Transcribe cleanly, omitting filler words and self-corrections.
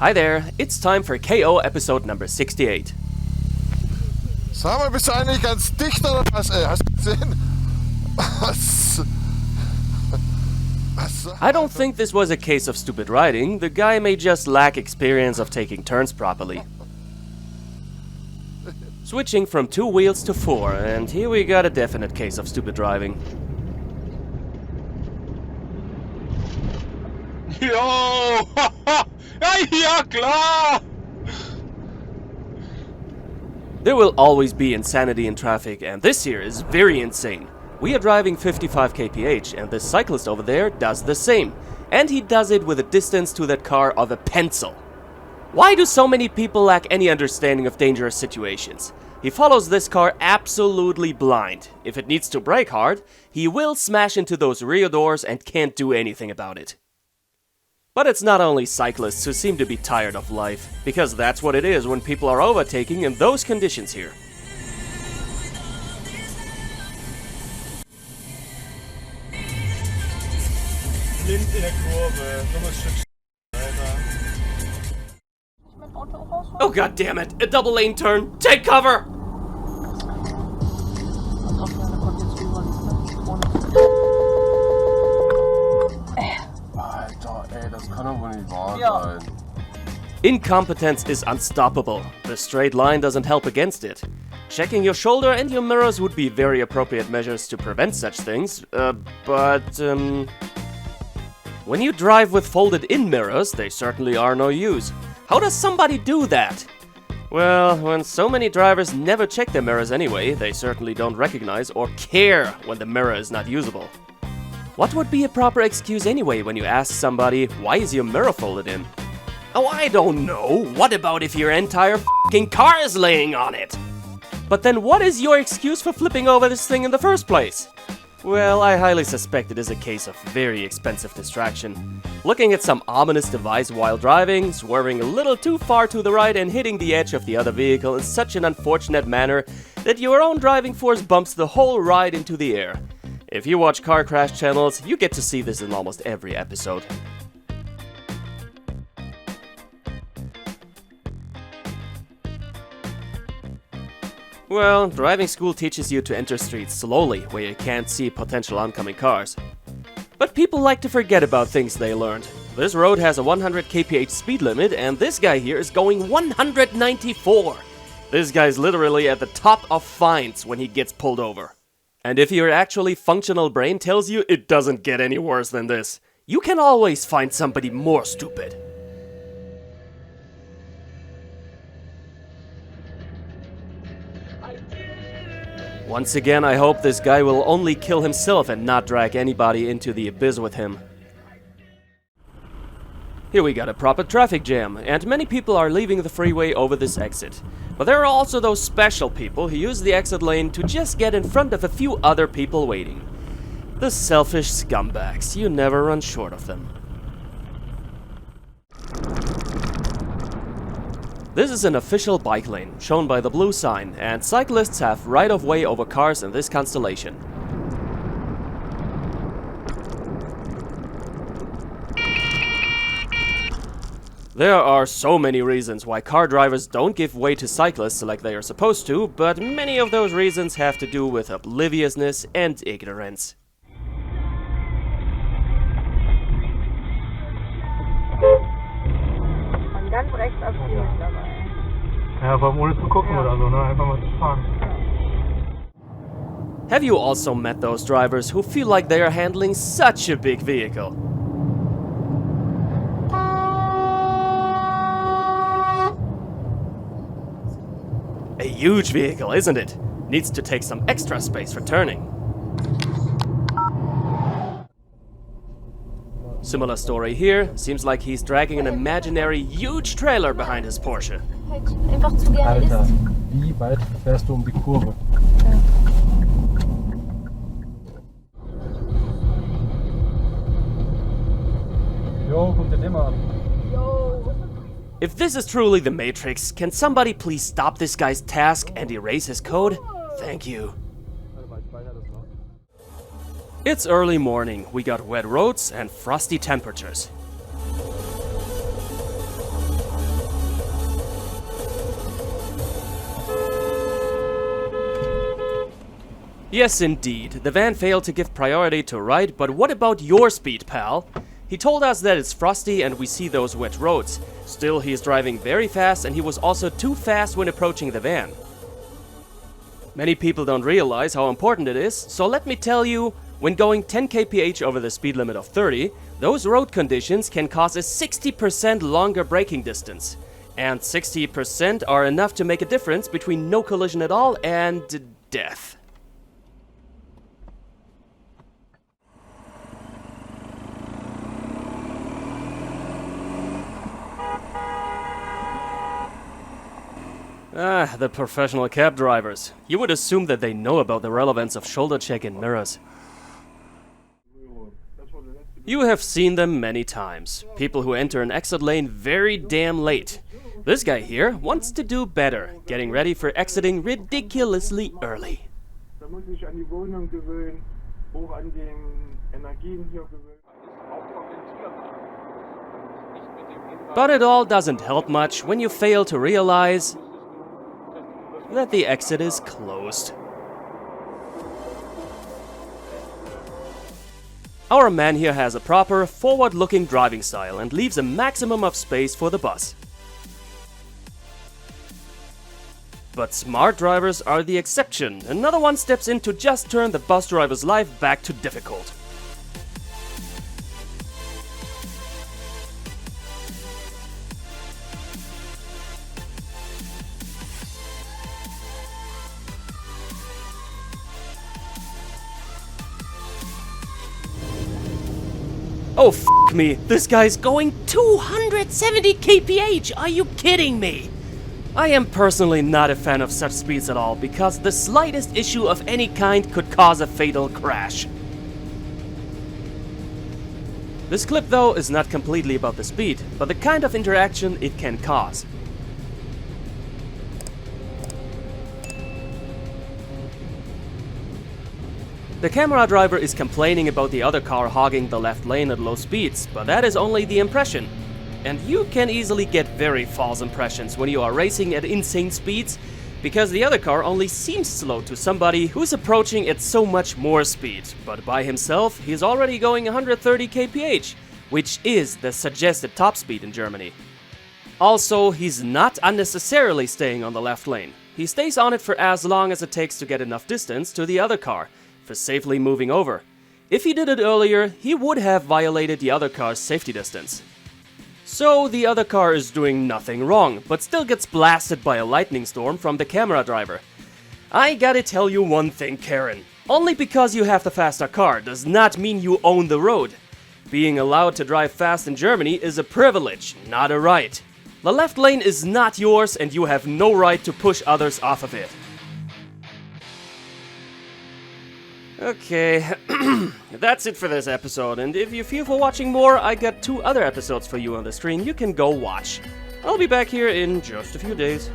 Hi there, it's time for KO episode number 68. Sag mal, bist du eigentlich ganz dicht oder was, ey? Hast du gesehen? I don't think this was a case of stupid riding. The guy may just lack experience of taking turns properly. Switching from 2 wheels to 4, and here we got a definite case of stupid driving. Jo! Ja, klar! There will always be insanity in traffic, and this here is very insane. We are driving 55 kph, and this cyclist over there does the same. And he does it with a distance to that car of a pencil. Why do so many people lack any understanding of dangerous situations? He follows this car absolutely blind. If it needs to brake hard, he will smash into those rear doors and can't do anything about it. But it's not only cyclists who seem to be tired of life, because that's what it is when people are overtaking in those conditions here. Blind in der Kurve. Dummes Stück Alter. Oh god damn it! A double lane turn! Take cover! Alter, ey, das kann doch wohl nicht wahr sein. Incompetence is unstoppable. The straight line doesn't help against it. Checking your shoulder and your mirrors would be very appropriate measures to prevent such things, when you drive with folded-in mirrors, they certainly are no use. How does somebody do that? Well, when so many drivers never check their mirrors anyway, they certainly don't recognize or care when the mirror is not usable. What would be a proper excuse anyway when you ask somebody, why is your mirror folded in? Oh, I don't know. What about if your entire f***ing car is laying on it? But then what is your excuse for flipping over this thing in the first place? Well, I highly suspect it is a case of very expensive distraction. Looking at some ominous device while driving, swerving a little too far to the right and hitting the edge of the other vehicle in such an unfortunate manner that your own driving force bumps the whole ride into the air. If you watch car crash channels, you get to see this in almost every episode. Well, driving school teaches you to enter streets slowly, where you can't see potential oncoming cars. But people like to forget about things they learned. This road has a 100 kph speed limit, and this guy here is going 194. This guy's literally at the top of fines when he gets pulled over. And if your actually functional brain tells you it doesn't get any worse than this, you can always find somebody more stupid. Once again, I hope this guy will only kill himself and not drag anybody into the abyss with him. Here we got a proper traffic jam, and many people are leaving the freeway over this exit. But there are also those special people who use the exit lane to just get in front of a few other people waiting. The selfish scumbags, you never run short of them. This is an official bike lane, shown by the blue sign, and cyclists have right-of-way over cars in this constellation. There are so many reasons why car drivers don't give way to cyclists like they are supposed to, but many of those reasons have to do with obliviousness and ignorance. Ganz rechts abspielen dabei. Ja, aber ohne zu gucken oder so, ne? Einfach mal zu fahren. Have you also met those drivers who feel like they are handling such a big vehicle? A huge vehicle, isn't it? Needs to take some extra space for turning. Similar story here. Seems like he's dragging an imaginary huge trailer behind his Porsche. Einfach zu gern Alter, ist. wie weit fährst du um die Kurve? Jo, guck dir den mal an. If this is truly the Matrix, can somebody please stop this guy's task and erase his code? Thank you. It's early morning, we got wet roads and frosty temperatures. Yes, indeed. The van failed to give priority to right, but what about your speed, pal? He told us that it's frosty and we see those wet roads. Still, he is driving very fast and he was also too fast when approaching the van. Many people don't realize how important it is, so let me tell you, when going 10 kph over the speed limit of 30, those road conditions can cause a 60% longer braking distance. And 60% are enough to make a difference between no collision at all and death. Ah, the professional cab drivers. You would assume that they know about the relevance of shoulder check in mirrors. You have seen them many times. People who enter an exit lane very damn late. This guy here wants to do better, getting ready for exiting ridiculously early. Da muss ich an die Wohnung gewöhnen, hoch an den Energien hier gewöhnen. But it all doesn't help much when you fail to realize that the exit is closed. Our man here has a proper, forward-looking driving style and leaves a maximum of space for the bus. But smart drivers are the exception. Another one steps in to just turn the bus driver's life back to difficult. Oh, f me, this guy's going 270 kph, are you kidding me? I am personally not a fan of such speeds at all, because the slightest issue of any kind could cause a fatal crash. This clip though is not completely about the speed, but the kind of interaction it can cause. The camera driver is complaining about the other car hogging the left lane at low speeds, but that is only the impression. And you can easily get very false impressions when you are racing at insane speeds, because the other car only seems slow to somebody who's approaching at so much more speed, but by himself he's already going 130 kph, which is the suggested top speed in Germany. Also, he's not unnecessarily staying on the left lane. He stays on it for as long as it takes to get enough distance to the other car, for safely moving over. If he did it earlier, he would have violated the other car's safety distance. So the other car is doing nothing wrong, but still gets blasted by a lightning storm from the camera driver. I gotta tell you one thing, Karen. Only because you have the faster car does not mean you own the road. Being allowed to drive fast in Germany is a privilege, not a right. The left lane is not yours and you have no right to push others off of it. Okay, that's it for this episode, and if you feel for watching more, I got 2 other episodes for you on the stream you can go watch. I'll be back here in just a few days.